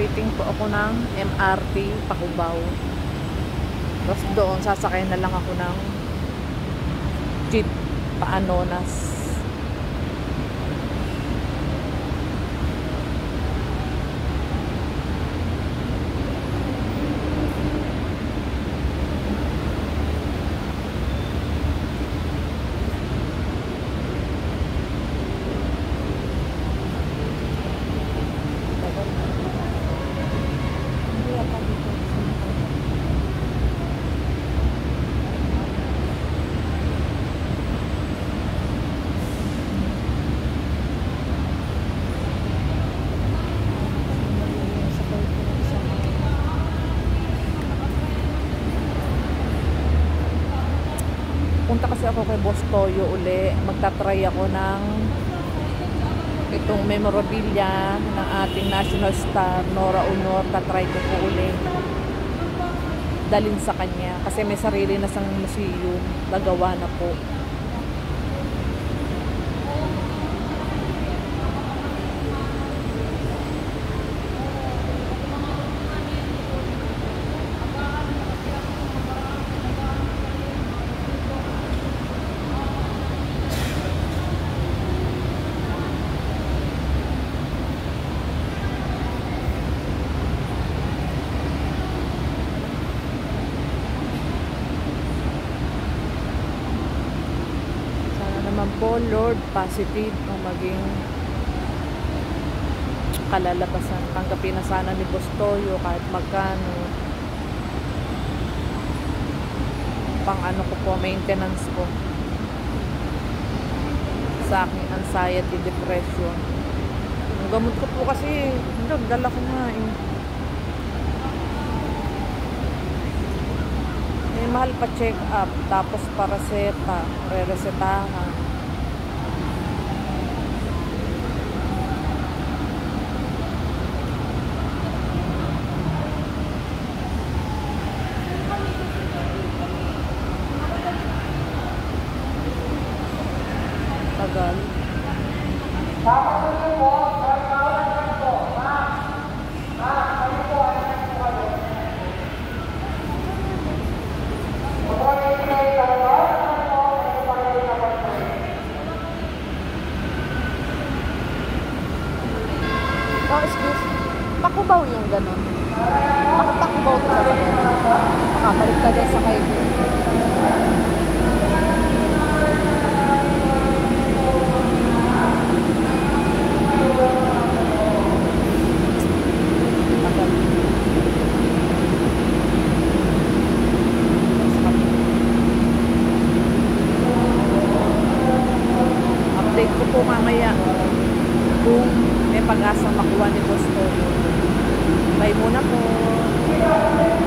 waiting po ako ng MRT Pacubao. Tapos doon sasakay na lang ako ng jeep Paanonas. Punta kasi ako kay Boss Toyo uli. Magtatry ako ng itong memorabilia ng ating national star Nora Aunor. Tatry ko po uli dalhin sa kanya kasi may sarili na sang museum, nagawa na po. Naman po, Lord, positive ang maging kalalabasan. Tanggapin na sana ni Boss Toyo kahit magkano. Pang ano ko po, maintenance ko sa aking anxiety, depression. Ang gamot ko po kasi, dala ko nga eh. Mahal pa check up, tapos paraseta, re-resetahan. Tagal. Oh, excuse. Pacubao yung ganun. Pacubao to sa ganun. Makabalik ka dyan sa kayo. Update ko po mamaya kung may pag-asa makuha ni Boss Toyo. Bye muna po.